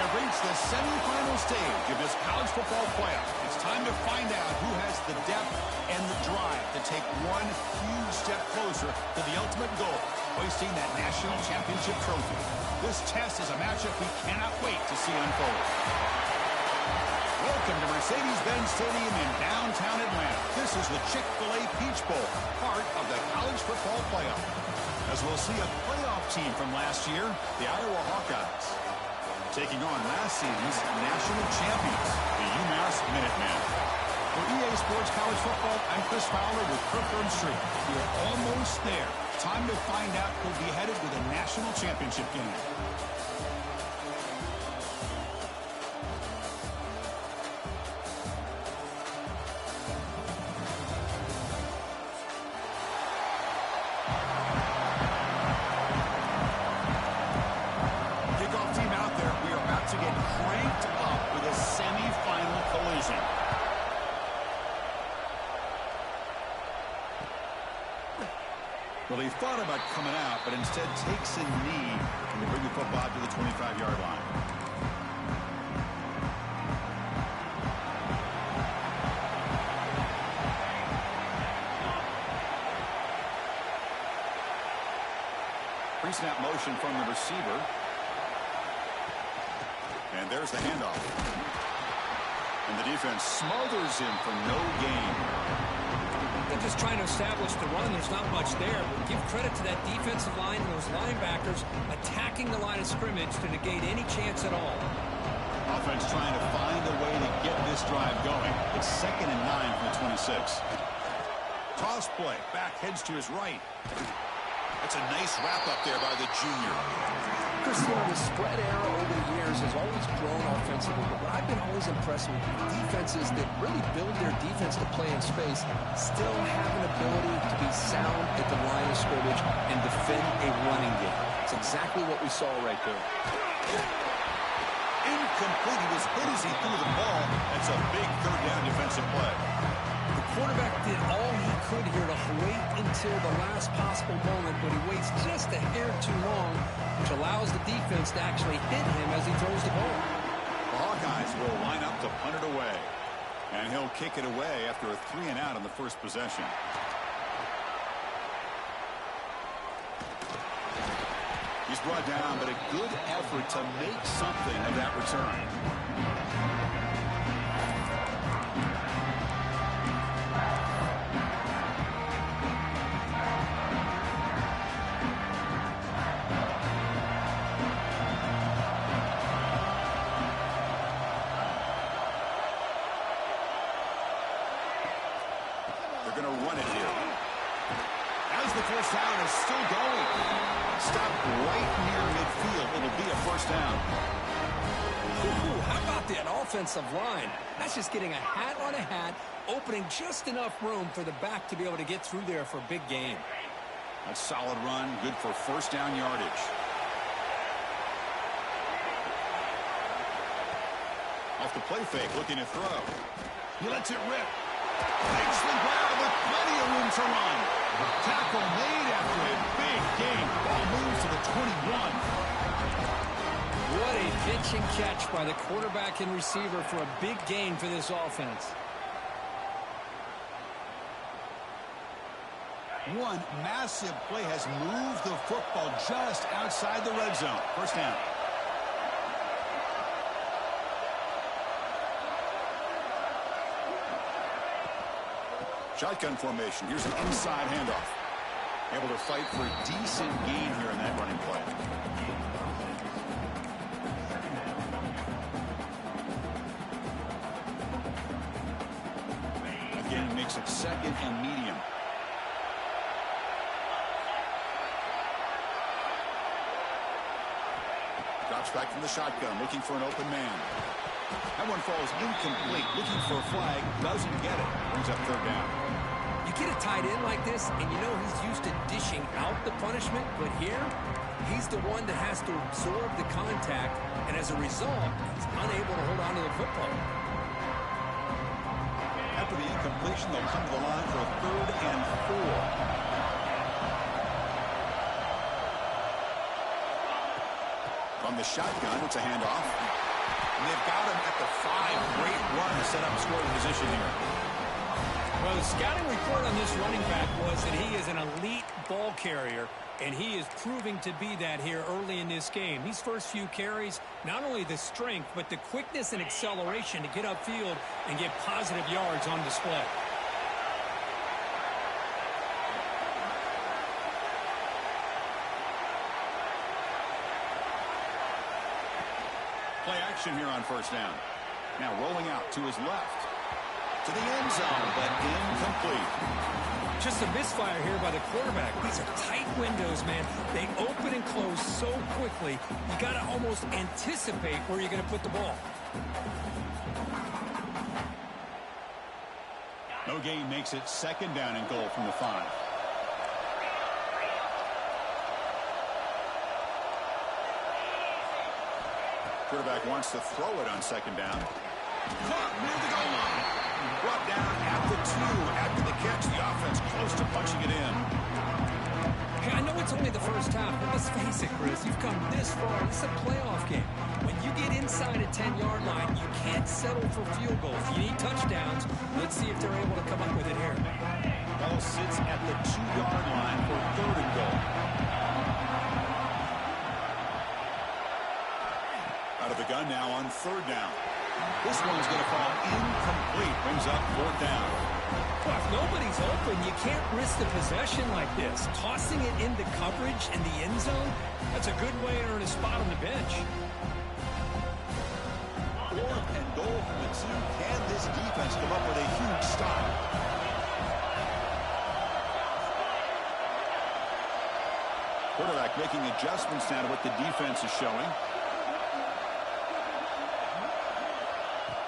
have reached the semifinal stage of this college football playoff. It's time to find out who has the depth and the drive to take one huge step closer to the ultimate goal, hoisting that national championship trophy. This test is a matchup we cannot wait to see unfold. Welcome to Mercedes-Benz Stadium in downtown Atlanta. This is the Chick-fil-A Peach Bowl, part of the college football playoff. As we'll see a playoff team from last year, the Iowa Hawkeyes, taking on last season's national champions, the UMass Minutemen. For EA Sports College Football, I'm Chris Fowler with Kirkland Street. We're almost there. Time to find out who'll be headed to the national championship game. Well, he thought about coming out, but instead takes a knee and bring the football to the 25-yard line. Pre-snap motion from the receiver. And there's the handoff. And the defense smothers him for no gain. They're just trying to establish the run. There's not much there. But give credit to that defensive line and those linebackers attacking the line of scrimmage to negate any chance at all. Offense trying to find a way to get this drive going. It's 2nd and 9 from the 26. Toss play. Back heads to his right. That's a nice wrap up there by the junior. Chris, the spread era over the years has always grown offensively, but I've been always impressed with defenses that really build their defense to play in space, still have an ability to be sound at the line of scrimmage and defend a running game. It's exactly what we saw right there. Incomplete. He was hit as he threw the ball. That's a big third down defensive play. The quarterback did all he could here to wait until the last possible moment, but he waits just a hair too long, which allows the defense to actually hit him as he throws the ball. The Hawkeyes will line up to punt it away. And he'll kick it away after a 3-and-out on the first possession. He's brought down, but a good effort to make something of that return. They're going to run it here. As the first down is still going. Stopped right near midfield. It'll be a first down. Ooh, how about that offensive line? That's just getting a hat on a hat, opening just enough room for the back to be able to get through there for a big gain. That's a solid run, good for first down yardage. Off the play fake, looking to throw. He lets it rip. Makes the grab with plenty of room to run. Tackle made after a big gain. Ball moves to the 21. What a pitch and catch by the quarterback and receiver for a big gain for this offense. One massive play has moved the football just outside the red zone. First down. Shotgun formation. Here's an inside handoff. Able to fight for a decent gain here in that running play. Again, makes it 2nd and medium. Drops back from the shotgun, looking for an open man. That one falls incomplete. Looking for a flag, doesn't get it. Brings up third down. You get a tight end like this, and you know he's used to dishing out the punishment, but here, he's the one that has to absorb the contact, and as a result, he's unable to hold on to the football. After the incompletion, they'll come to the line for a 3rd and 4. From the shotgun, it's a handoff. And they've got him at the 5. Great run to set up scoring position here. Well, the scouting report on this running back was that he is an elite ball carrier, and he is proving to be that here early in this game. These first few carries, not only the strength, but the quickness and acceleration to get upfield and get positive yards on display. Play action here on first down. Now rolling out to his left. To the end zone, but incomplete. Just a misfire here by the quarterback. These are tight windows, man. They open and close so quickly, you got to almost anticipate where you're going to put the ball. No gain makes it second down and goal from the 5. Quarterback wants to throw it on second down. Caught near the goal line. Brought down at the 2 after the catch. The offense close to punching it in. Hey, I know it's only the first half, but let's face it, Chris. You've come this far. This is a playoff game. When you get inside a 10-yard line, you can't settle for field goals. You need touchdowns. Let's see if they're able to come up with it here. Ball sits at the 2-yard line for 3rd and goal. Out of the gun now on 3rd down. This one's going to fall incomplete. Brings up 4th down. Well, if nobody's open, you can't risk the possession like this. Tossing it into coverage in the end zone, that's a good way to earn a spot on the bench. 4th and goal from the 2. Can this defense come up with a huge stop? Quarterback making adjustments now to what the defense is showing.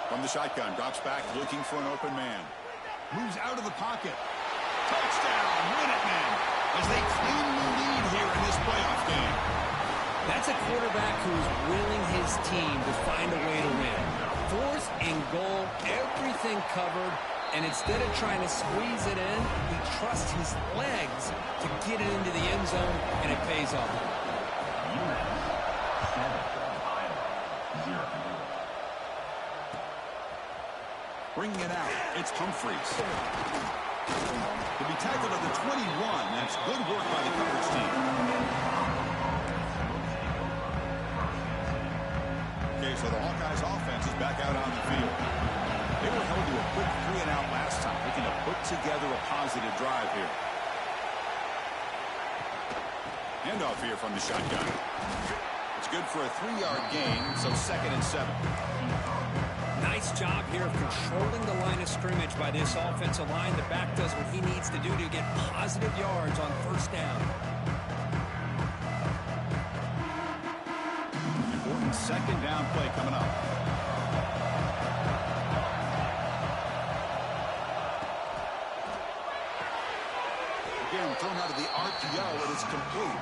From the shotgun, drops back, looking for an open man. Moves out of the pocket. Touchdown, Minutemen, as they claim the lead here in this playoff game. That's a quarterback who's willing his team to find a way to win. 4th and goal, everything covered, and instead of trying to squeeze it in, he trusts his legs to get it into the end zone, and it pays off. Bringing it out, it's Humphreys. To be tackled at the 21, that's good work by the coverage team. Okay, so the Hawkeyes offense is back out on the field. They were held to a quick 3-and-out last time, looking to put together a positive drive here. Handoff here from the shotgun. It's good for a 3-yard gain, so 2nd and 7. Nice job here of controlling the line of scrimmage by this offensive line. The back does what he needs to do to get positive yards on 1st down. Important 2nd down play coming up. Again, thrown out of the RPO, and it's complete.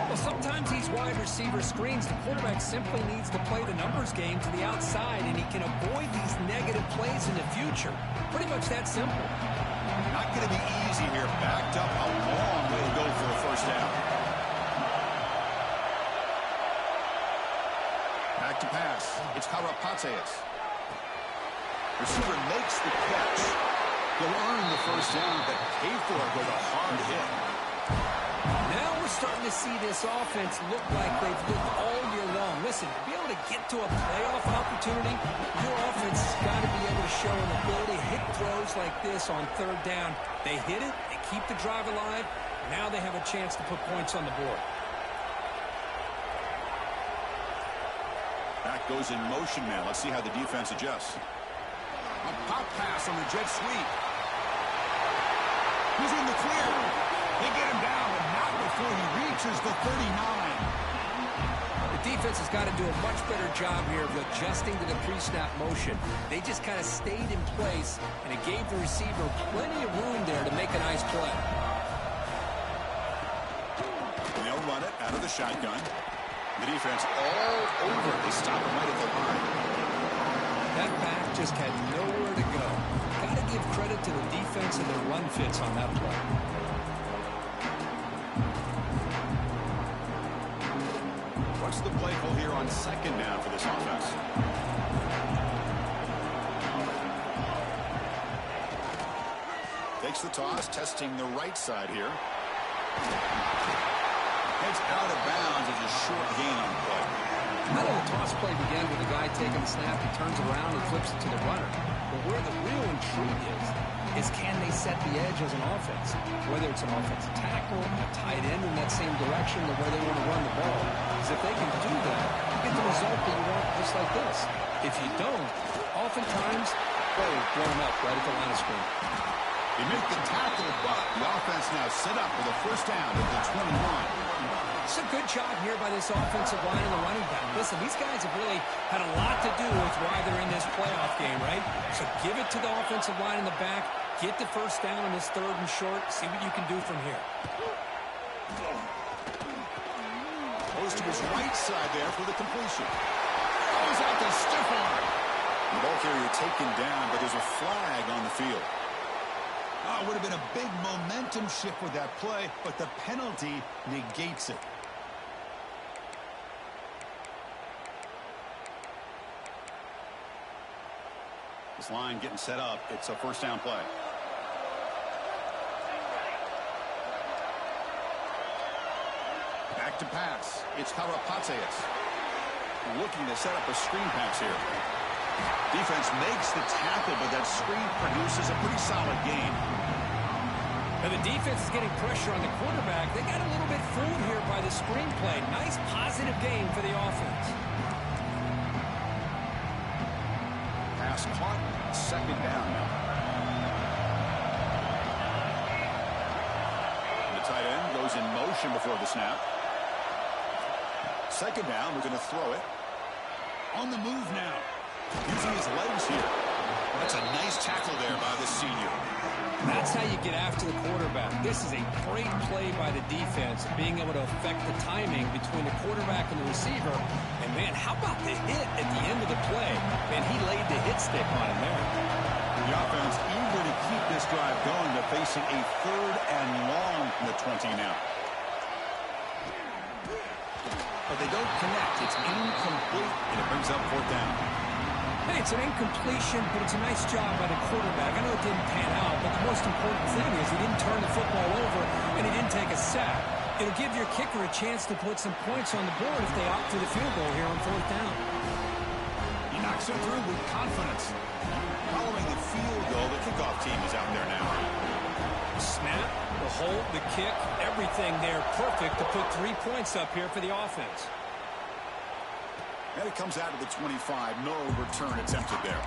Well, sometimes these wide receiver screens, the quarterback simply needs to play the numbers game to the outside, and he can avoid these negative plays in the future. Pretty much that simple. Not going to be easy here. Backed up a long way to go for a 1st down. Back to pass. It's Karapateas. Receiver makes the catch. He'll earn the 1st down, but pay for it with a hard hit. Now we're starting to see this offense look like they've looked all year long. Listen, to be able to get to a playoff opportunity, your offense has got to be able to show an ability to hit throws like this on 3rd down. They hit it, they keep the drive alive. Now they have a chance to put points on the board. Back goes in motion now. Let's see how the defense adjusts. A pop pass on the jet sweep. He's in the clear. They get him down, but not before he reaches the 39. The defense has got to do a much better job here of adjusting to the pre-snap motion. They just kind of stayed in place, and it gave the receiver plenty of room there to make a nice play. They'll run it out of the shotgun. The defense all over. They stop him right at the line. That back just had nowhere to go. Got to give credit to the defense and their run fits on that play. What's the play call here on 2nd down for this offense? Takes the toss, testing the right side here. Heads out of bounds as a short gain on the play. How did the toss play begin with the guy taking the snap? He turns around and flips it to the runner. But where the real intrigue is can they set the edge as an offense? Whether it's an offensive tackle, a tight end in that same direction, the way they want to run the ball. Because if they can do that, you get the result that you want just like this. If you don't, oftentimes, they're blown up right at the line of scrimmage. They make the tackle, but the offense now set up with a first down at the 21. It's a good job here by this offensive line and the running back. Listen, these guys have really had a lot to do with why they're in this playoff game, right? So give it to the offensive line in the back. Get the first down on this 3rd and short. See what you can do from here. Goes to his right side there for the completion. Goes out to stiff arm. The ball carrier taken down, but there's a flag on the field. Oh, it would have been a big momentum shift with that play, but the penalty negates it. This line getting set up. It's a first down play. Back to pass. It's Karapateas. Looking to set up a screen pass here. Defense makes the tackle, but that screen produces a pretty solid gain. Now the defense is getting pressure on the quarterback. They got a little bit fooled here by the screen play. Nice positive gain for the offense. Pass caught. Second down now. The tight end goes in motion before the snap. Second down, we're going to throw it. On the move now. Using his legs here. That's a nice tackle there by the senior. That's how you get after the quarterback. This is a great play by the defense, being able to affect the timing between the quarterback and the receiver. And, man, how about the hit at the end of the play? Man, he laid the hit stick on him there. The offense eager to keep this drive going. They're facing a 3rd and long from the 20 now. But they don't connect. It's incomplete, and it brings up 4th down. Hey, it's an incompletion, but it's a nice job by the quarterback. I know it didn't pan out, but the most important thing is he didn't turn the football over, and he didn't take a sack. It'll give your kicker a chance to put some points on the board if they opt for the field goal here on 4th down. He knocks it through with confidence. Following the field goal, the kickoff team is out there now. The snap, the hold, the kick, everything there perfect to put 3 points up here for the offense. And it comes out of the 25. No return attempted there.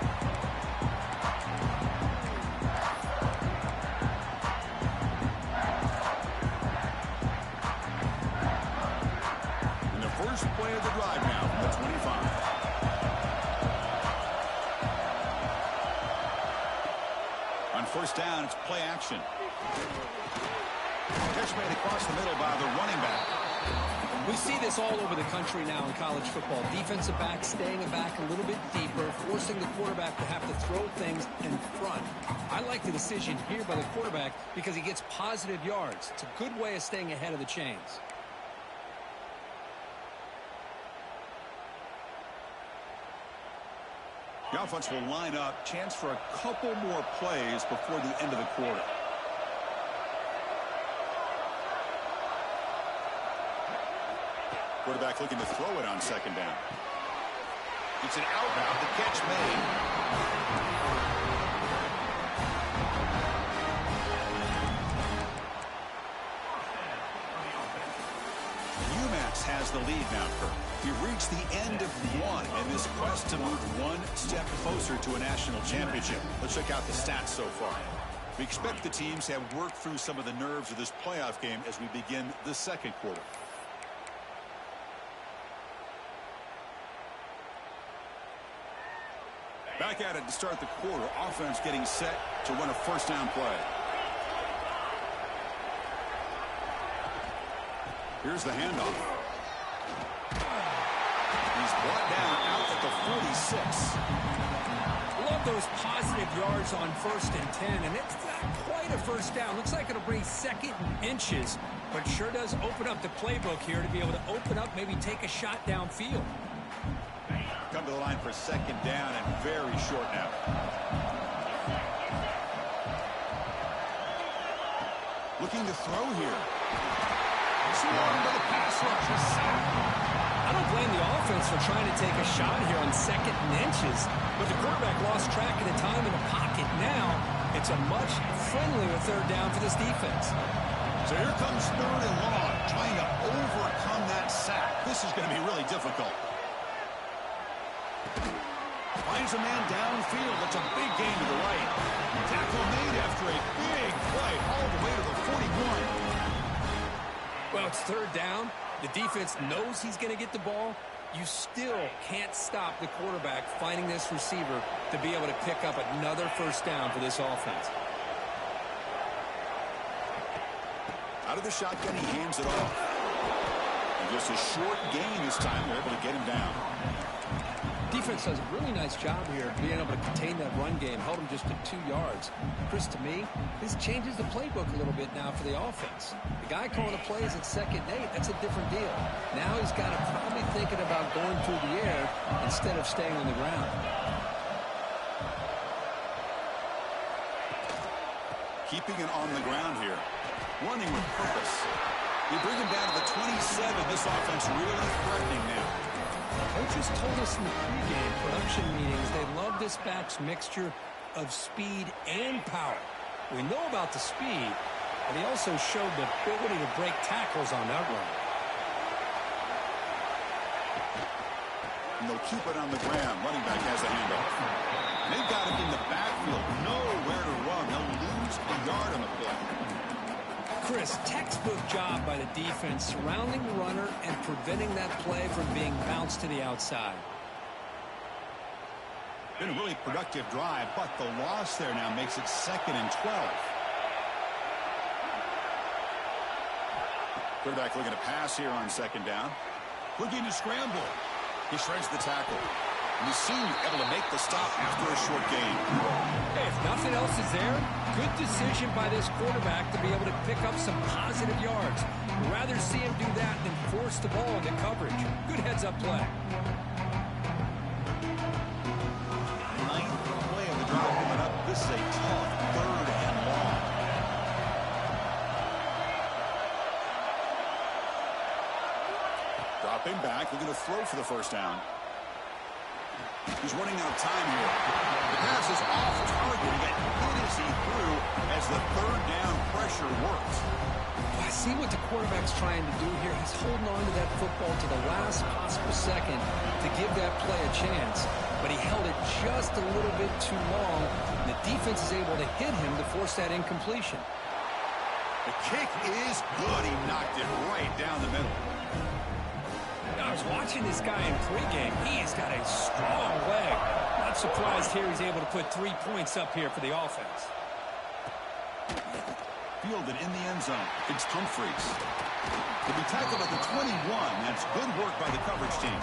And the first play of the drive now from the 25. On first down, it's play action. Catch made across the middle by the running back. We see this all over the country now in college football. Defensive backs staying back a little bit deeper, forcing the quarterback to have to throw things in front. I like the decision here by the quarterback because he gets positive yards. It's a good way of staying ahead of the chains. The offense will line up. Chance for a couple more plays before the end of the quarter. Quarterback looking to throw it on second down. It's an outbound. The catch made. UMass has the lead now, Kirk. We've reached the end of one in this quest to move one step closer to a national championship. Let's check out the stats so far. We expect the teams have worked through some of the nerves of this playoff game as we begin the second quarter. Back at it to start the quarter. Offense getting set to run a first down play. Here's the handoff. He's brought down out at the 46. Love those positive yards on 1st and 10, and it's not quite a first down. Looks like it'll bring 2nd and inches, but sure does open up the playbook here to be able to open up, maybe take a shot downfield. Come to the line for second down and very short now. Looking to throw here. Swung by the pass rush. A sack. I don't blame the offense for trying to take a shot here on 2nd and inches, but the quarterback lost track of the time in the pocket. Now it's a much friendlier 3rd down for this defense. So here comes 3rd and long, trying to overcome that sack. This is going to be really difficult. Finds a man downfield. That's a big gain to the right. Tackle made after a big play all the way to the 41. Well, it's 3rd down. The defense knows he's going to get the ball. You still can't stop the quarterback finding this receiver to be able to pick up another 1st down for this offense. Out of the shotgun, he hands it off. And just a short gain this time. They're able to get him down. Defense does a really nice job here being able to contain that run game, held him just to 2 yards. Chris, to me, this changes the playbook a little bit now for the offense. The guy calling the plays at 2nd and 8, that's a different deal. Now he's got to probably thinking about going through the air instead of staying on the ground. Keeping it on the ground here. Running with purpose. You bring him down to the 27. This offense really threatening now. Coaches told us in the pregame production meetings they love this back's mixture of speed and power. We know about the speed, but he also showed the ability to break tackles on that run. And they'll keep it on the ground. Running back has a handoff. And they've got him in the backfield. Nowhere to run. They'll lose a yard on the play. Chris, textbook job by the defense surrounding the runner and preventing that play from being bounced to the outside. Been a really productive drive, but the loss there now makes it 2nd and 12. Quarterback looking to pass here on 2nd down. Looking to scramble. He shreds the tackle. And the senior able to make the stop after a short gain. Hey, if nothing else is there, good decision by this quarterback to be able to pick up some positive yards. We'd rather see him do that than force the ball into coverage. Good heads-up play. 9th play of the drive coming up. This is a tough 3rd and long. Dropping back, looking to throw for the 1st down. He's running out of time here. The pass is off target. He got hit as he threw as the 3rd down pressure works. I see what the quarterback's trying to do here. He's holding on to that football to the last possible second to give that play a chance. But he held it just a little bit too long. And the defense is able to hit him to force that incompletion. The kick is good. He knocked it right down the middle. I was watching this guy in pregame. He's got a strong leg. Not surprised here he's able to put 3 points up here for the offense. Fielded in the end zone. It's Humphreys. He'll be tackled at the 21. That's good work by the coverage team.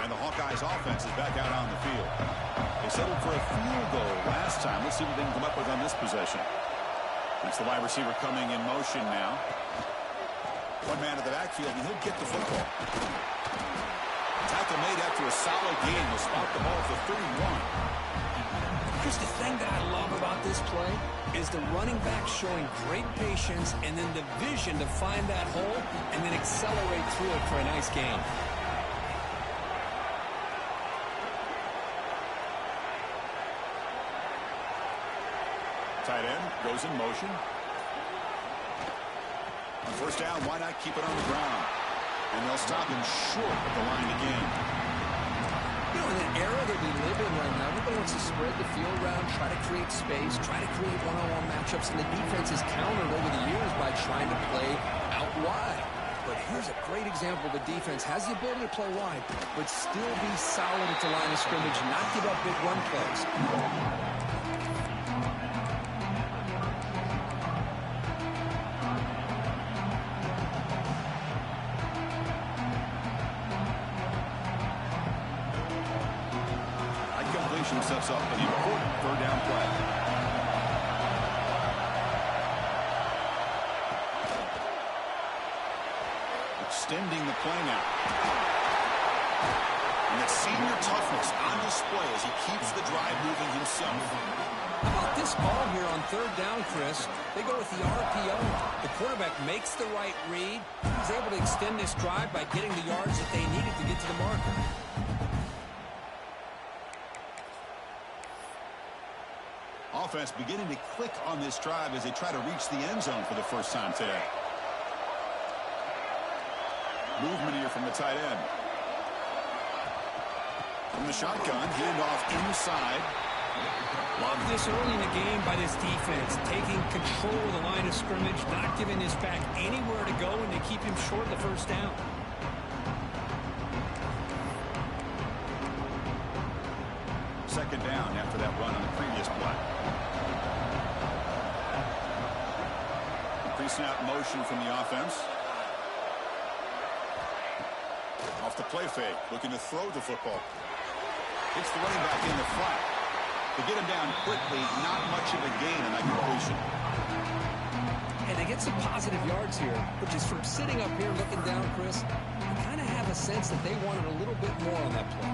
And the Hawkeyes offense is back out on the field. They settled for a field goal last time. Let's see what they can come up with on this possession. It's the wide receiver coming in motion now. One man at the backfield, and he'll get the football. Tackle made after a solid gain. Will spot the ball for 31. Here's the thing that I love about this play is the running back showing great patience and then the vision to find that hole and then accelerate through it for a nice gain. Tight end goes in motion. On 1st down, why not keep it on the ground? And they'll stop him short of the line again. You know, in the era that we live in right now, everybody wants to spread the field around, try to create space, try to create one-on-one matchups, and the defense is countered over the years by trying to play out wide. But here's a great example. The defense has the ability to play wide, but still be solid at the line of scrimmage, not give up big run plays. Sets up an important 3rd down play. Extending the play now. And Senior toughness on display as he keeps the drive moving himself. How about this call here on third down, Chris? They go with the RPO. The quarterback makes the right read. He's able to extend this drive by getting the yards that they needed to get to the marker. Offense beginning to click on this drive as they try to reach the end zone for the first time today. Movement here from the tight end. From the shotgun, handoff inside. Love this early in the game by this defense, taking control of the line of scrimmage, not giving this back anywhere to go, and they keep him short of the first down. Second down after that run on the previous play. Pre-snap motion from the offense. Off the play fake, looking to throw the football. It's the running back in the front. To get him down quickly, not much of a gain in that completion. And they get some positive yards here, but just from sitting up here looking down, Chris, I kind of have a sense that they wanted a little bit more on that play.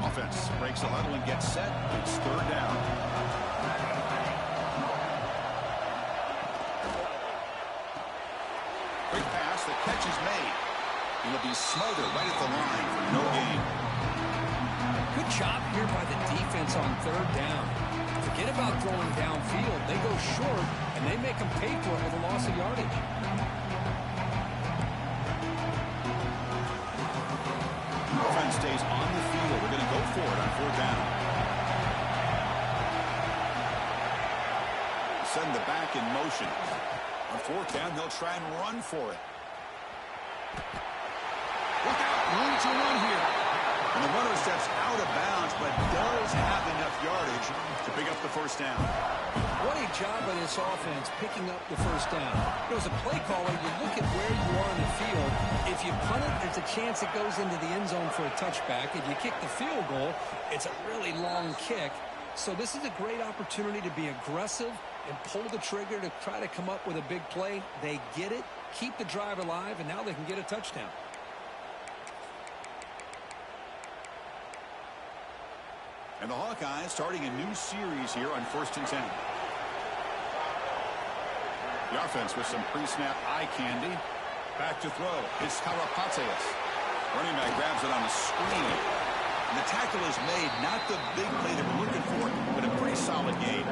Offense breaks the huddle and gets set. It's third down. Quick pass, the catch is made. It'll be smothered right at the line for no gain. Good job here by the defense on third down. Forget about throwing downfield. They go short, and they make them pay for it with a loss of yardage. Offense stays on the field. We're going to go for it on fourth down. Send the back in motion. On fourth down, they'll try and run for it. Look out, room to run here. And the runner steps out of bounds, but does have enough yardage to pick up the first down. What a job by this offense picking up the first down. As a play caller, you look at where you are in the field. If you punt it, there's a chance it goes into the end zone for a touchback. If you kick the field goal, it's a really long kick. So this is a great opportunity to be aggressive and pull the trigger to try to come up with a big play. They get it, keep the drive alive, and now they can get a touchdown. And the Hawkeyes starting a new series here on 1st and 10. The offense with some pre-snap eye candy. Back to throw. It's Karapateas. Running back grabs it on the screen. And the tackle is made. Not the big play that we're looking for, but a pretty solid gain.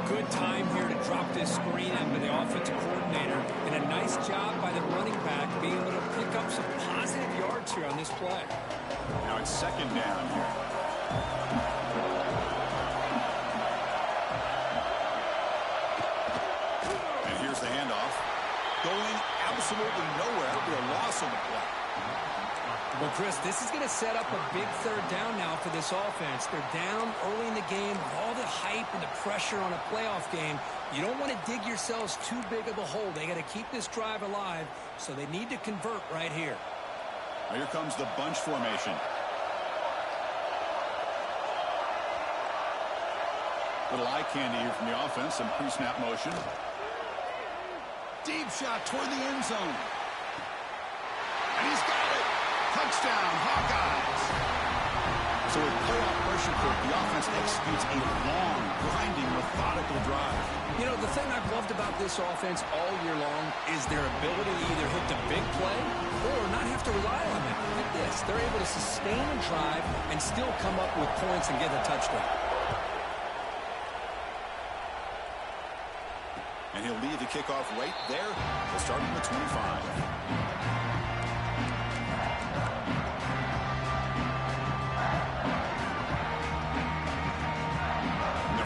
Good time here to drop this screen in by the offensive coordinator. And a nice job by the running back being able to pick up some positive yards here on this play. Now it's second down here. And here's the handoff. Going absolutely nowhere. It'll be a loss on the play. Well, Chris, this is going to set up a big third down now for this offense. They're down early in the game with all the hype and the pressure on a playoff game. You don't want to dig yourselves too big of a hole. They got to keep this drive alive, so they need to convert right here. Now here comes the bunch formation. Little eye candy here from the offense. Some pre-snap motion. Deep shot toward the end zone. And he's got it. Touchdown, Hawkeyes. So with playoff pressure cook, the offense executes a long, grinding, methodical drive. You know, the thing I've loved about this offense all year long is their ability to either hit the big play or not have to rely on that. Look at this. They're able to sustain a drive and still come up with points and get a touchdown. And he'll lead the kickoff right there. He'll start at the 25.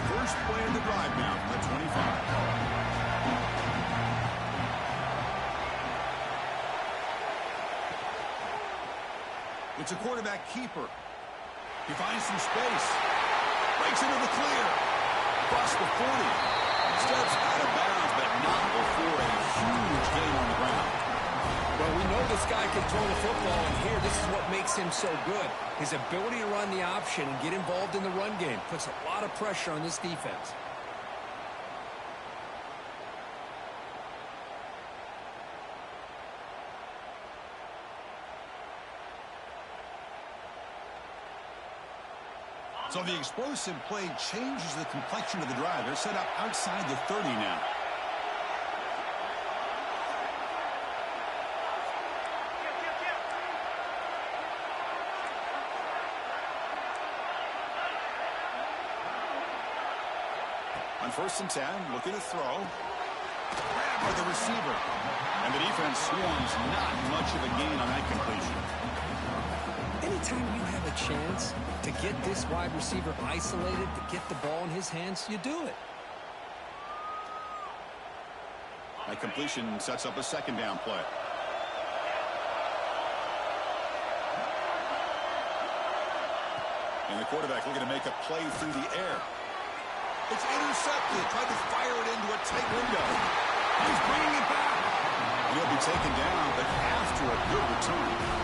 First play of the drive now from the 25. It's a quarterback keeper. He finds some space. Breaks into the clear. Across the 40. Steps out of bounds, but not before a huge gain on the ground. Well, we know this guy can throw the football, and here, this is what makes him so good. His ability to run the option and get involved in the run game puts a lot of pressure on this defense. So the explosive play changes the complexion of the drive. They're set up outside the 30 now. On 1st and 10, looking to throw. Grab by the receiver. And the defense swarms. Not much of a gain on that completion. Anytime you have a chance to get this wide receiver isolated, to get the ball in his hands, you do it. That completion sets up a 2nd down play. And the quarterback looking to make a play through the air. It's intercepted. Tried to fire it into a tight window. He's bringing it back. He'll be taken down, but after a good return.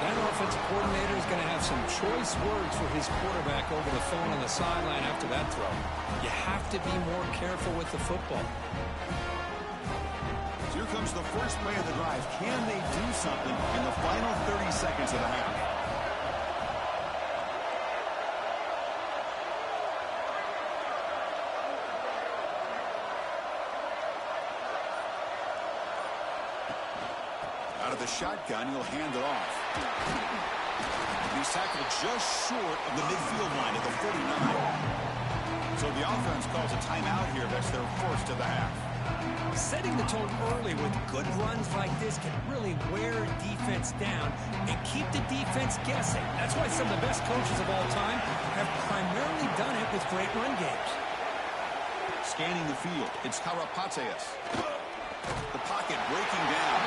That offensive coordinator is going to have some choice words for his quarterback over the phone on the sideline after that throw. You have to be more careful with the football. So here comes the first play of the drive. Can they do something in the final 30 seconds of the half? Out of the shotgun, he'll hand it off. He's tackled just short of the midfield line at the 49. So the offense calls a timeout here. That's their first of the half. Setting the tone early with good runs like this can really wear defense down and keep the defense guessing. That's why some of the best coaches of all time have primarily done it with great run games. Scanning the field, it's Karapateas. The pocket breaking down.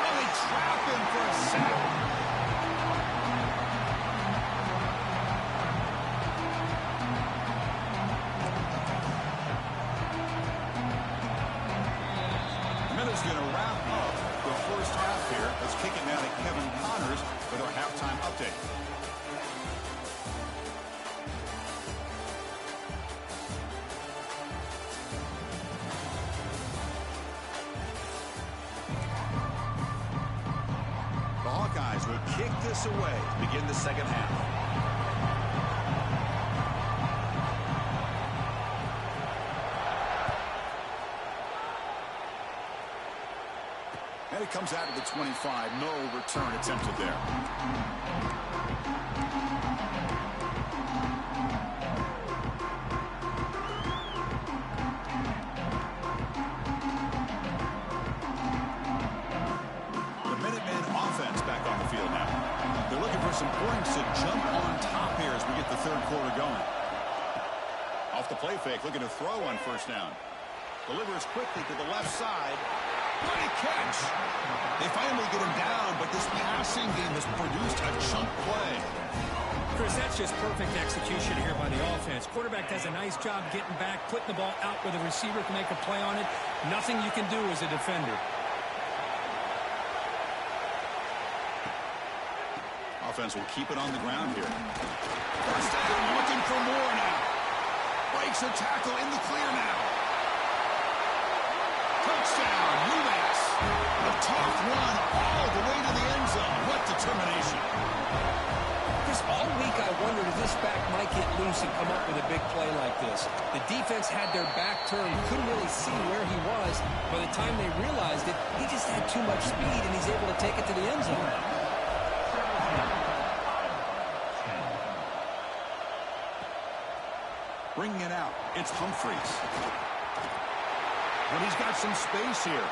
Oh, they trap him for a sack. Going to wrap up the first half here. Let's kick it now to Kevin Connors with our halftime update. The Hawkeyes will kick this away to begin the second half. And it comes out of the 25. No return attempted there. The Minutemen offense back on the field now. They're looking for some points to jump on top here as we get the third quarter going. Off the play fake, looking to throw on first down. Delivers quickly to the left side. Great catch. They finally get him down, but this passing game has produced a chunk play. Chris, that's just perfect execution here by the offense. Quarterback does a nice job getting back, putting the ball out where the receiver can make a play on it. Nothing you can do as a defender. Offense will keep it on the ground here. First down, looking for more now. Breaks a tackle in the clear now. Touchdown, UMass. A tough run all the way to the end zone. What determination. Chris, all week I wondered if this back might get loose and come up with a big play like this. The defense had their back turned, couldn't really see where he was. By the time they realized it, he just had too much speed, and he's able to take it to the end zone. Bringing it out, it's Humphreys. But he's got some space here.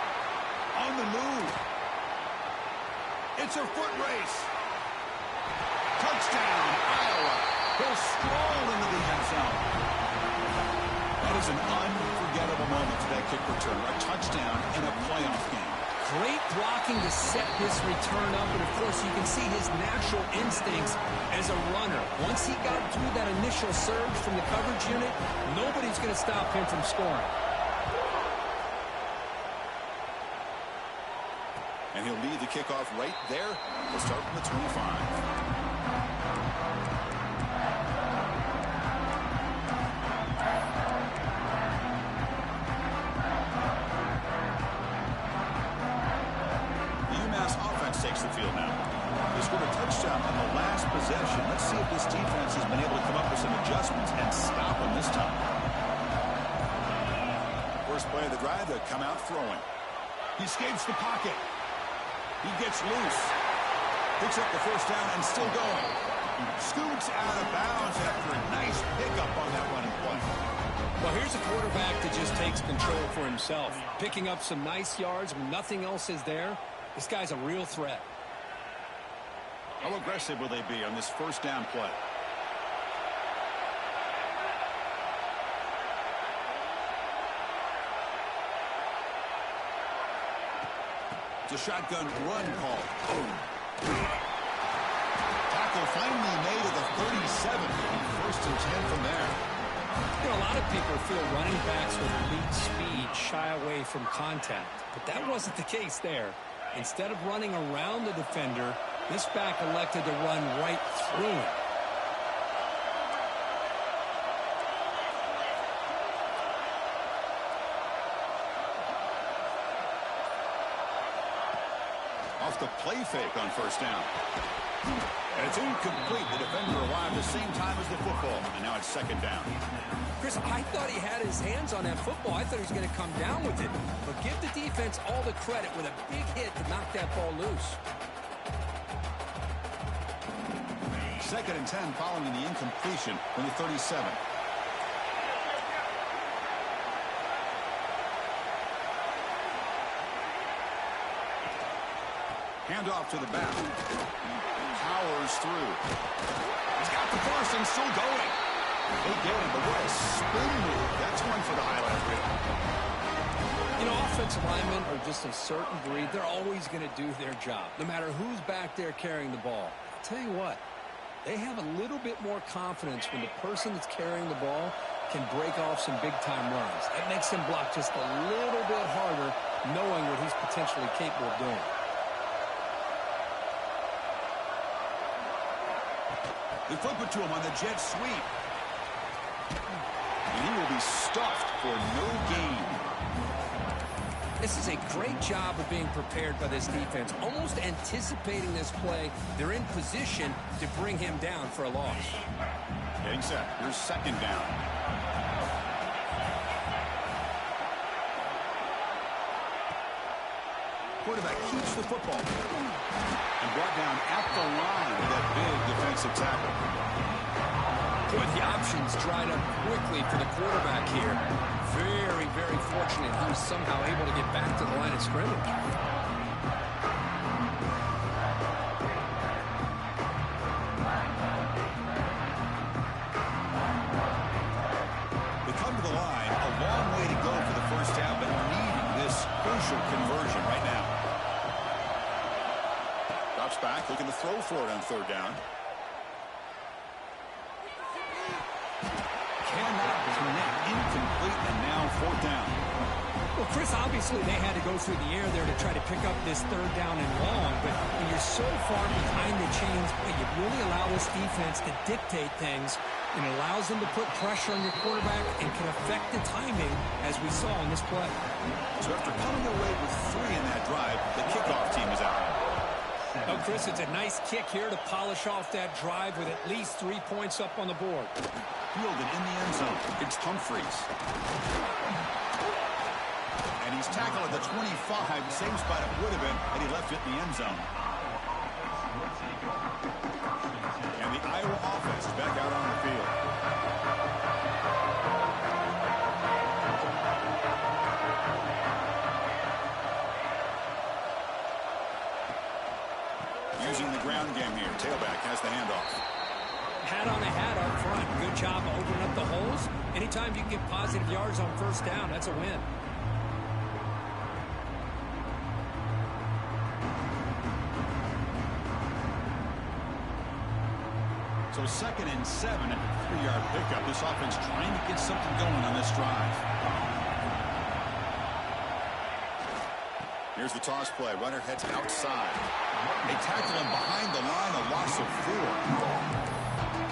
On the move. It's a foot race. Touchdown, Iowa. He'll stroll into the end zone. That is an unforgettable moment for that kick return. A touchdown in a playoff game. Great blocking to set this return up, and of course you can see his natural instincts as a runner. Once he got through that initial surge from the coverage unit, nobody's going to stop him from scoring. And he'll lead the kickoff right there. We'll start from the 25. The UMass offense takes the field now. They scored a touchdown on the last possession. Let's see if this defense has been able to come up with some adjustments and stop them this time. First play of the drive, they come out throwing. He escapes the pocket. He gets loose. Picks up the first down and still going. Scoots out of bounds after a nice pickup on that running play. Well, here's a quarterback that just takes control for himself. Picking up some nice yards when nothing else is there. This guy's a real threat. How aggressive will they be on this first down play? It's a shotgun run call. Tackle finally made at the 37. First and 10 from there. You know, a lot of people feel running backs with elite speed shy away from contact. But that wasn't the case there. Instead of running around the defender, this back elected to run right through him. Off the play fake on first down. And it's incomplete. The defender arrived the same time as the football. And now it's second down. Chris, I thought he had his hands on that football. I thought he was going to come down with it. But give the defense all the credit with a big hit to knock that ball loose. Second and 10 following the incompletion from the 37. Handoff to the back. Powers through. He's got the first and still going. They get him, but what a spin move. That's one for the highlight reel. You know, offensive linemen are just a certain breed. They're always going to do their job, no matter who's back there carrying the ball. I'll tell you what, they have a little bit more confidence when the person that's carrying the ball can break off some big-time runs. That makes him block just a little bit harder, knowing what he's potentially capable of doing. They flip it to him on the jet sweep. And he will be stuffed for no gain. This is a great job of being prepared by this defense, almost anticipating this play. They're in position to bring him down for a loss. Getting set. Here's second down. Quarterback keeps the football and brought down at the line with that big defensive tackle. Good, the options dried up quickly for the quarterback here. Very, very fortunate he was somehow able to get back to the line of scrimmage. They come to the line, a long way to go for the first down, but needing this crucial conversion right now. Drops back, looking to throw for it on third down. Cannot connect, incomplete, and now fourth down. Well, Chris, obviously they had to go through the air there to try to pick up this third down and long, but when you're so far behind the chains, you really allow this defense to dictate things, and it allows them to put pressure on your quarterback and can affect the timing, as we saw in this play. So after coming away with 3 in that drive, the kickoff team is out. Oh, Chris, it's a nice kick here to polish off that drive with at least 3 points up on the board. Fielded in the end zone. It's Humphreys. And he's tackled at the 25. Same spot it would have been had he left it in the end zone. And the Iowa offense is back out on the field. Using the ground game here. Tailback has the handoff. Hat on a hat up front. Good job of opening up the holes. Anytime you can get positive yards on first down, that's a win. So second and 7 at the 3-yard pickup. This offense trying to get something going on this drive. Here's the toss play. Runner heads outside. They tackle him behind the line, a loss of 4.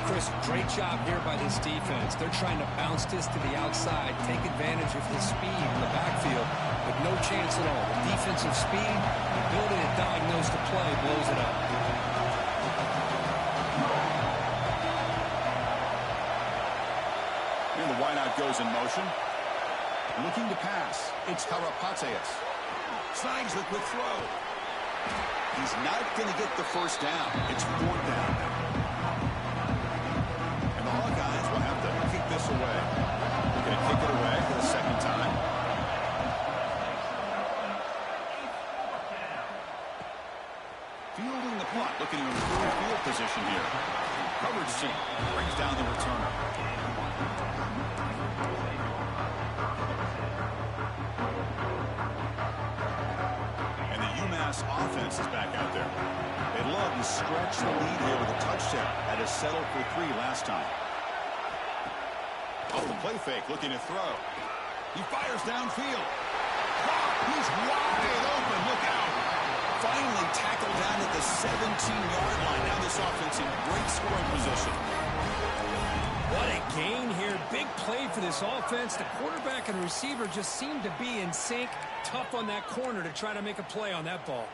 Chris, great job here by this defense. They're trying to bounce this to the outside, take advantage of his speed in the backfield, but no chance at all. The defensive speed, the ability to diagnose the play blows it up. wideout goes in motion. Looking to pass. It's Karapateas. Snags the quick throw. He's not going to get the first down. It's 4th down. And the Hawkeyes will have to kick this away. They're going to kick it away for the second time. Fielding the punt, looking to improve field position here. Coverage team brings down the returner. And the UMass offense is back out there. They love to stretch the lead here with a touchdown. Had to settle for 3 last time. Off the play fake, looking to throw. He fires downfield. He's wide open. Look out. Finally tackled down at the 17-yard line. Now this offense in great scoring position. What a gain here. Big play for this offense. The quarterback and receiver just seem to be in sync. Tough on that corner to try to make a play on that ball.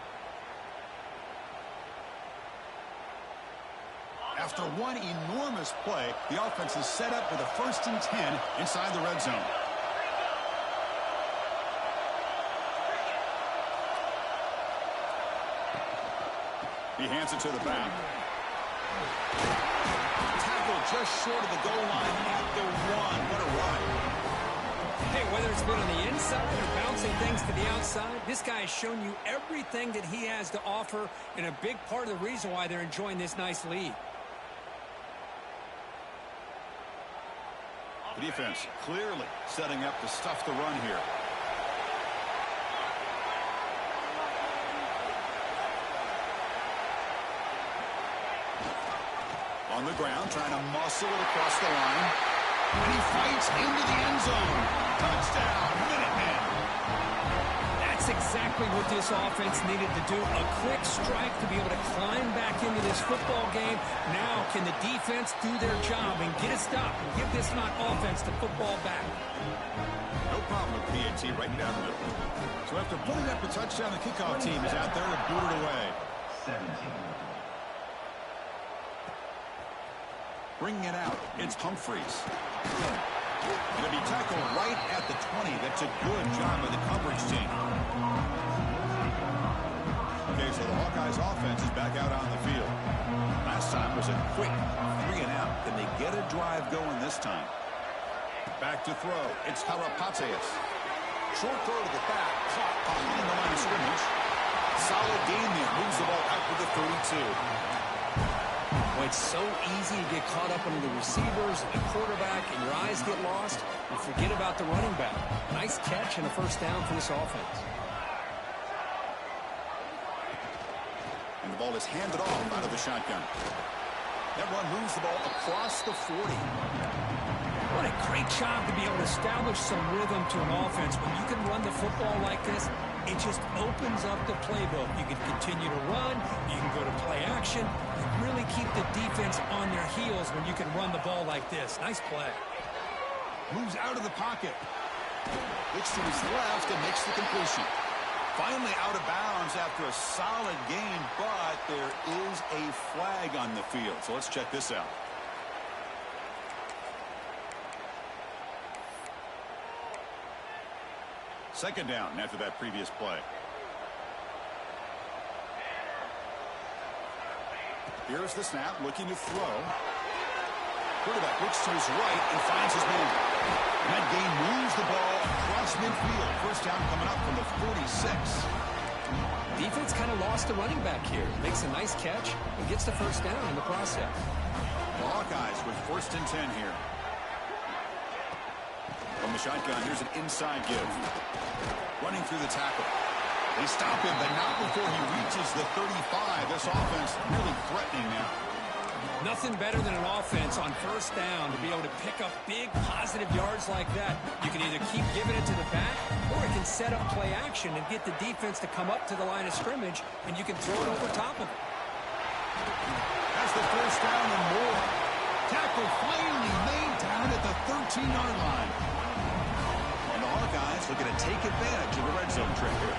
After one enormous play, the offense is set up with a 1st and 10 inside the red zone. He hands it to the back. Tackle just short of the goal line at the 1. What a run. Hey, whether it's been on the inside or bouncing things to the outside, this guy has shown you everything that he has to offer, and a big part of the reason why they're enjoying this nice lead. The defense clearly setting up to stuff the run here. On the ground, trying to muscle it across the line. And he fights into the end zone. Touchdown, Minutemen. That's exactly what this offense needed to do. A quick strike to be able to climb back into this football game. Now, can the defense do their job and get a stop and give this offense the football back? No problem with PAT right down the middle. So after putting up a touchdown, the kickoff team is out there to boot it away. 17. Bringing it out, it's Humphreys. Going to be tackled right at the 20. That's a good job of the coverage team. Okay, so the Hawkeyes offense is back out on the field. Last time was a quick 3 and out. Can they get a drive going this time? Back to throw. It's Karapateas. Short throw to the back. Caught behind the line of scrimmage. Solid gain there. Moves the ball out to the 32. Well, it's so easy to get caught up under the receivers and the quarterback, and your eyes get lost. You forget about the running back. Nice catch and a 1st down for this offense. And the ball is handed off out of the shotgun. That run moves the ball across the 40. What a great job to be able to establish some rhythm to an offense. When you can run the football like this, it just opens up the playbook. You can continue to run. You can go to play action. And really keep the defense on their heels when you can run the ball like this. Nice play. Moves out of the pocket. Looks to his left and makes the completion. Finally out of bounds after a solid gain, but there is a flag on the field. So let's check this out. Second down after that previous play. Here's the snap, looking to throw. Quarterback looks to his right and finds his man. And that gain moves the ball across midfield. 1st down coming up from the 46. Defense kind of lost the running back here. Makes a nice catch and gets the 1st down in the process. The Hawkeyes with 1st and 10 here. From the shotgun, here's an inside give. Running through the tackle. They stop him, but not before he reaches the 35. This offense really threatening now. Nothing better than an offense on 1st down to be able to pick up big positive yards like that. You can either keep giving it to the back, or it can set up play action and get the defense to come up to the line of scrimmage, and you can throw it over top of it. That's the 1st down and more. Tackle finally made down at the 13-yard line. And the Hawkeyes looking to take advantage of the red zone trick here.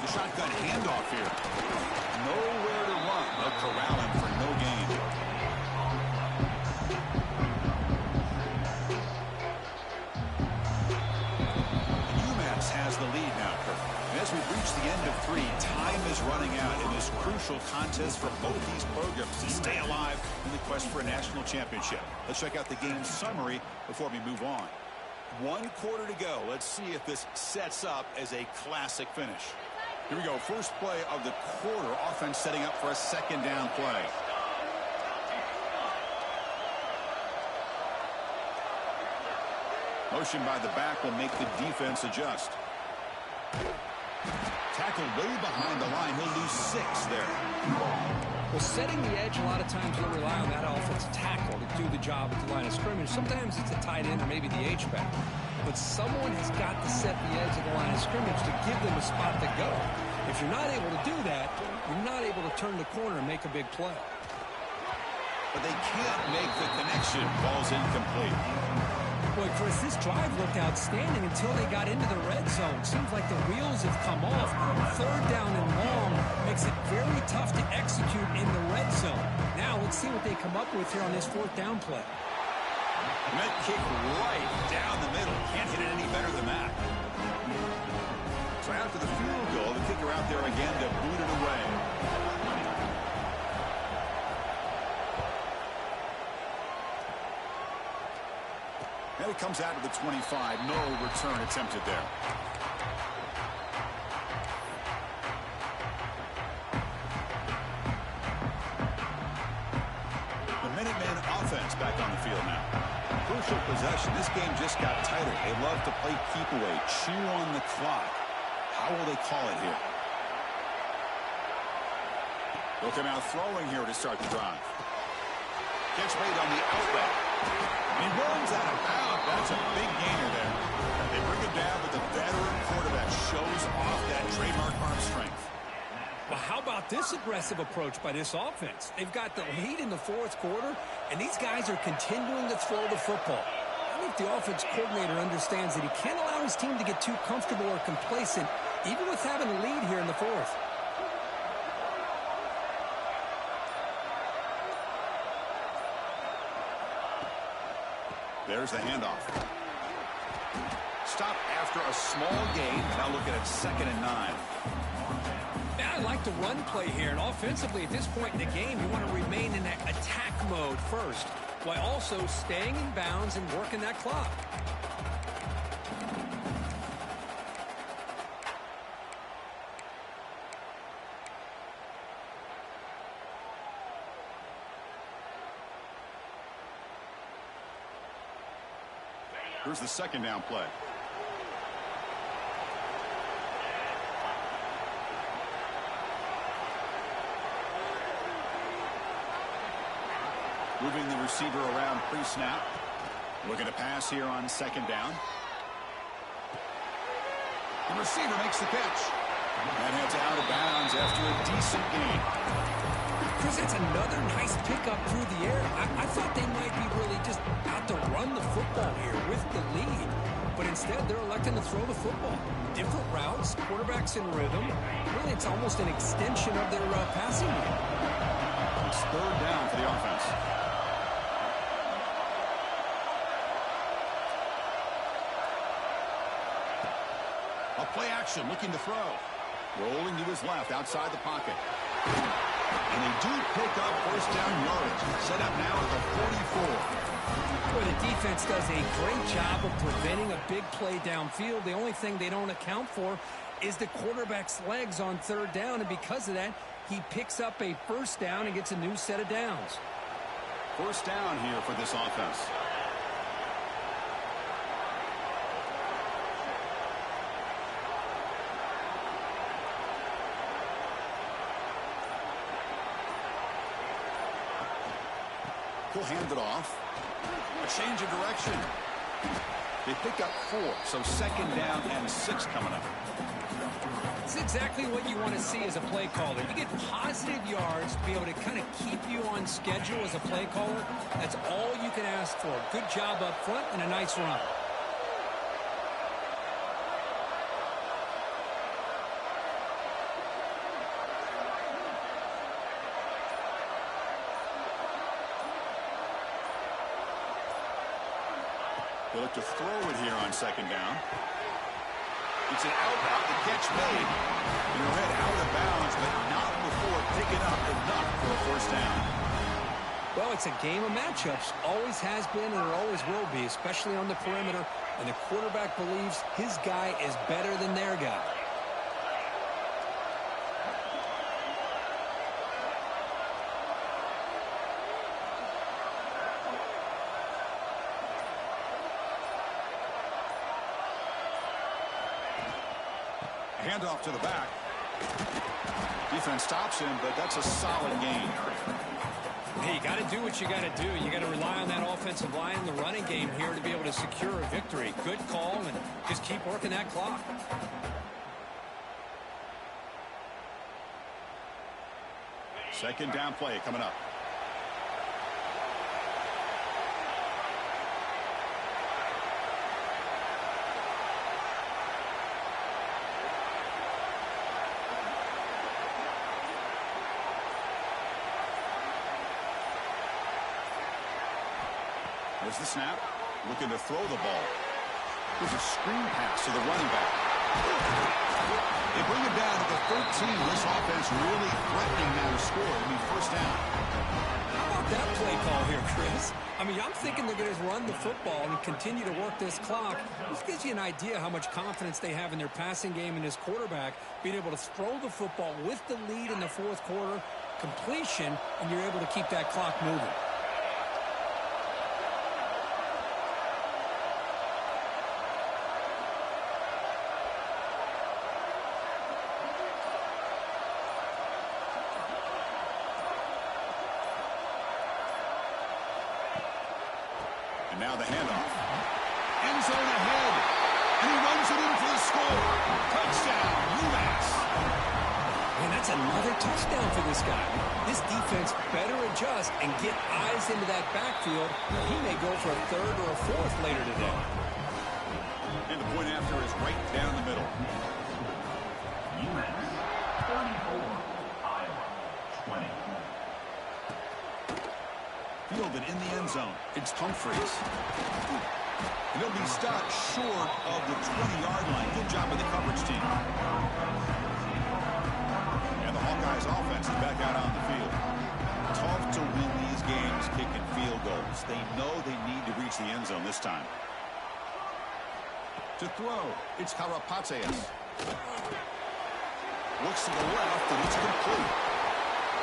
The shotgun handoff here. Nowhere to run. They'll corral him for no gain. UMass has the lead now, Kirk. And as we've reached the end of 3, time is running out in this crucial contest for both these programs to stay alive in the quest for a national championship. Let's check out the game summary before we move on. 1 quarter to go. Let's see if this sets up as a classic finish. Here we go. First play of the quarter. Offense setting up for a second down play. Motion by the back will make the defense adjust. Tackled way behind the line. He'll lose 6 there. Well, setting the edge, a lot of times you'll rely on that offensive tackle to do the job at the line of scrimmage. Sometimes it's a tight end or maybe the H-back. But someone has got to set the edge of the line of scrimmage to give them a spot to go. If you're not able to do that, you're not able to turn the corner and make a big play. But they can't make the connection. Ball's incomplete. Boy, Chris, this drive looked outstanding until they got into the red zone. Seems like the wheels have come off. 3rd down and long makes it very tough to execute in the red zone. Now let's see what they come up with here on this 4th down play. Met kick right down the middle. Can't hit it any better than that. So after the field goal, the kicker out there again to boot it away. And it comes out of the 25. No return attempted there. The Minutemen offense back on the field now. Crucial possession. This game just got tighter. They love to play keep away, chew on the clock. How will they call it here? They'll come out throwing here to start the drive. Catch made on the outlet. He runs out of bounds. That's a big gainer there. They bring it down, but the veteran quarterback shows off that trademark arm strength. Well, how about this aggressive approach by this offense? They've got the lead in the 4th quarter, and these guys are continuing to throw the football. I think the offense coordinator understands that he can't allow his team to get too comfortable or complacent, even with having a lead here in the 4th. There's the handoff. Stop after a small gain. Now looking at 2nd and 9. Yeah, I like the run play here. And offensively, at this point in the game, you want to remain in that attack mode first, while also staying in bounds and working that clock. Here's the 2nd down play. Moving the receiver around pre-snap. Looking to pass here on 2nd down. The receiver makes the catch. And heads out of bounds after a decent gain. Chris, that's another nice pickup through the air. I thought they might be really just out to run the football here with the lead. But instead, they're electing to throw the football. Different routes, quarterbacks in rhythm. Really, it's almost an extension of their passing game. It's 3rd down for the offense. A play action, looking to throw. Rolling to his left, outside the pocket. And they do pick up 1st down yardage. Set up now at the 44. Boy, the defense does a great job of preventing a big play downfield. The only thing they don't account for is the quarterback's legs on 3rd down. And because of that, he picks up a 1st down and gets a new set of downs. 1st down here for this offense. He'll hand it off. A change of direction. They pick up 4, so 2nd down and 6 coming up. It's exactly what you want to see as a play caller. You get positive yards to be able to kind of keep you on schedule as a play caller. That's all you can ask for. Good job up front and a nice run. He'll look to throw it here on second down. It's an out route. The catch made. He'll head out of bounds, but not before picking up enough for a first down. Well, it's a game of matchups. Always has been and it always will be, especially on the perimeter. And the quarterback believes his guy is better than their guy. Handoff to the back. Defense stops him, but that's a solid gain. Hey, you got to do what you got to do. You got to rely on that offensive line in the running game here to be able to secure a victory. Good call, and just keep working that clock. Second down play coming up. There's the snap. Looking to throw the ball. There's a screen pass to the running back. They bring it down to the 13. This offense really threatening now to score. It'll be first down. How about that play call here, Chris? I mean, I'm thinking they're going to run the football and continue to work this clock. This gives you an idea how much confidence they have in their passing game and his quarterback, being able to throw the football with the lead in the fourth quarter, completion, and you're able to keep that clock moving. And now the handoff. End zone ahead. And he runs it in for the score. Touchdown, UMass. Man, that's another touchdown for this guy. This defense better adjust and get eyes into that backfield. He may go for a third or a fourth later today. And the point after is right down the middle. UMass 34, Iowa 20. Fielded in the end zone. It's Humphreys. And he'll be stopped short of the 20-yard line. Good job by the coverage team. And the Hawkeyes offense is back out on the field. Tough to win these games kicking field goals. They know they need to reach the end zone this time. To throw, it's Karapatsias. Looks to the left, and it's complete.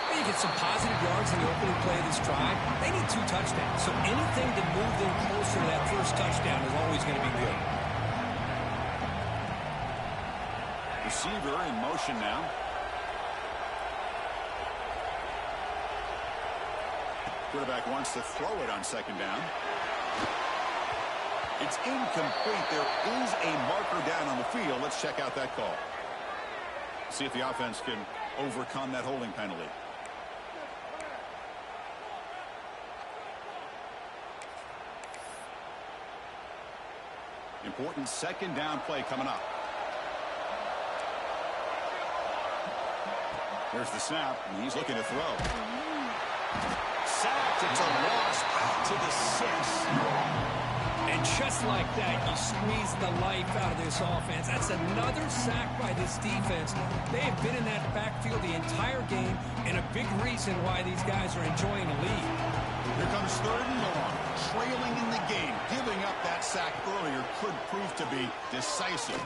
You get some positive yards in the opening play of this drive. They need 2 touchdowns, so anything to move them closer to that first touchdown is always going to be good. Receiver in motion now. Quarterback wants to throw it on second down. It's incomplete. There is a marker down on the field. Let's check out that call. See if the offense can overcome that holding penalty. Important second down play coming up. There's the snap, and he's looking to throw. Sacked. It's a loss out to the 6. And just like that, you squeeze the life out of this offense. That's another sack by this defense. They have been in that backfield the entire game, and a big reason why these guys are enjoying a lead. Here comes third and long. Trailing in the game. Giving up that sack earlier could prove to be decisive.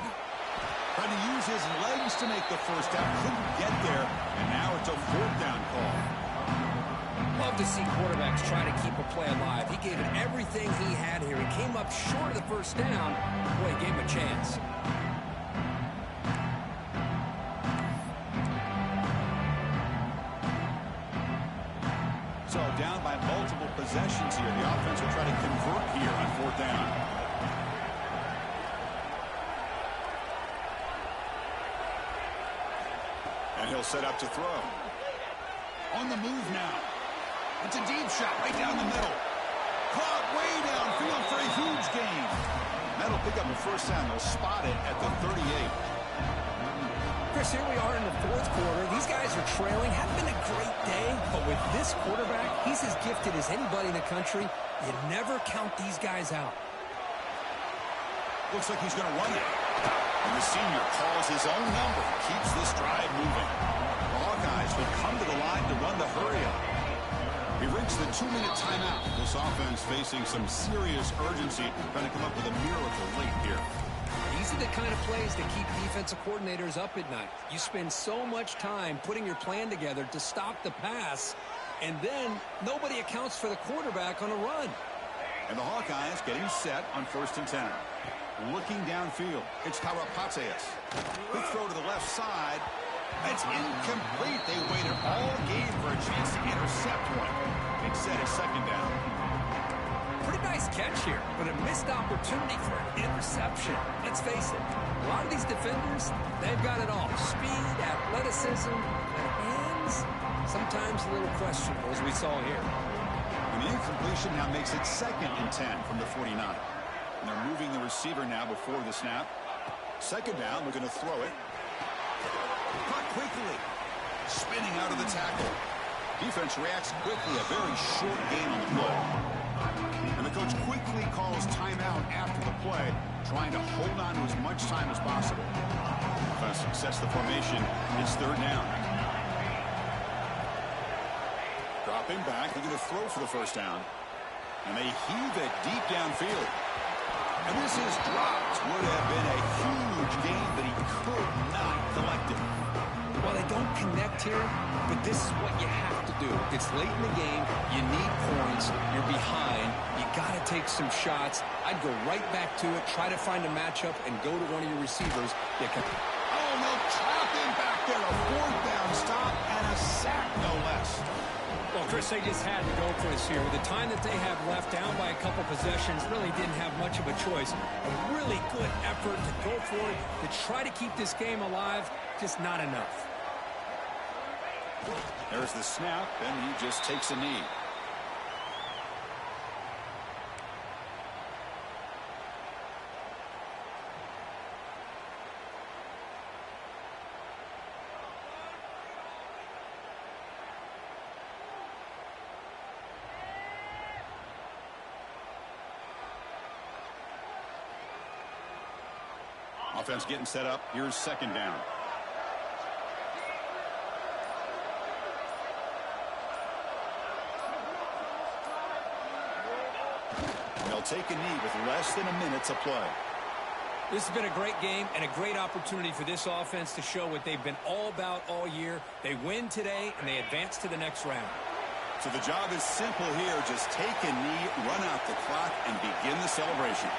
Trying to use his legs to make the first down. Couldn't get there, and now it's a fourth down call. Love to see quarterbacks try to keep a play alive. He gave it everything he had here. He came up short of the first down. Boy, he gave him a chance. So down by multiple possessions here. The offense will try to convert here on fourth down. And he'll set up to throw. On the move now. It's a deep shot right down the middle. Caught way downfield for a huge gain. That'll pick up a first down. They'll spot it at the 38. Chris, here we are in the fourth quarter. These guys are trailing. Hadn't been a great day, but with this quarterback, he's as gifted as anybody in the country. You never count these guys out. Looks like he's going to run it. And the senior calls his own number, keeps this drive moving. The Hawkeyes would come to the line to run the hurry-up. He reached the 2-minute timeout. This offense facing some serious urgency, trying to come up with a miracle late here. These are the kind of plays that keep defensive coordinators up at night. You spend so much time putting your plan together to stop the pass, and then nobody accounts for the quarterback on a run. And the Hawkeyes getting set on 1st and 10. Looking downfield, it's Karapateas. Quick throw to the left side. It's incomplete. They waited all game for a chance to intercept one. Big set is 2nd down. Pretty nice catch here, but a missed opportunity for an interception. Let's face it, a lot of these defenders, they've got it all. Speed, athleticism, and hands, sometimes a little questionable, as we saw here. And the incompletion now makes it 2nd and 10 from the 49. And they're moving the receiver now before the snap. 2nd down, we're going to throw it. Caught quickly. Spinning out of the tackle. Defense reacts quickly. A very short game on the play. And the coach quickly calls timeout after the play, trying to hold on to as much time as possible. If success the formation, it's 3rd down. Dropping back, they're going to throw for the 1st down. And they heave it deep downfield. And this is dropped. Would have been a huge gain, but he could not collect it. Well, they don't connect here, but this is what you have to do. It's late in the game. You need points. You're behind. You got to take some shots. I'd go right back to it, try to find a matchup, and go to one of your receivers. Oh, no, trap in back there. A 4th down stop and a sack, no less. Well, Chris, they just had to go for this here. With the time that they have left, down by a couple possessions, really didn't have much of a choice. A really good effort to go for it, to try to keep this game alive, just not enough. There's the snap, and he just takes a knee. Offense getting set up. Here's 2nd down. They'll take a knee with less than a minute to play. This has been a great game and a great opportunity for this offense to show what they've been all about all year. They win today, and they advance to the next round. So the job is simple here. Just take a knee, run out the clock, and begin the celebration.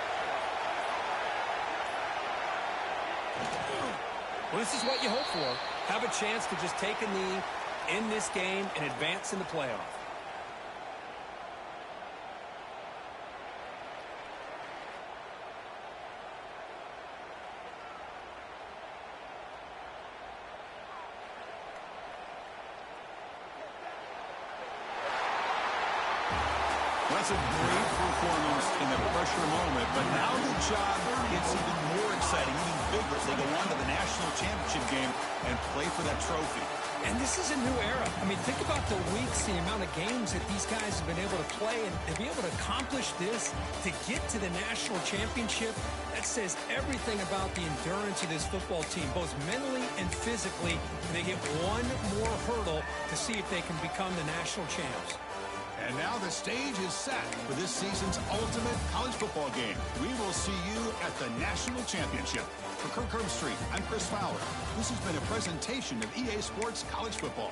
Well, this is what you hope for. Have a chance to just take a knee in this game and advance in the playoff. That's a great performance in the pressure moment, but now the job gets even more exciting, even bigger as they go on to the national championship game and play for that trophy. And this is a new era. I mean, think about the weeks, the amount of games that these guys have been able to play, and to be able to accomplish this, to get to the national championship, that says everything about the endurance of this football team, both mentally and physically. They get one more hurdle to see if they can become the national champs. And now the stage is set for this season's ultimate college football game. We will see you at the national championship. For Kirk Herbstreit, I'm Chris Fowler. This has been a presentation of EA Sports College Football.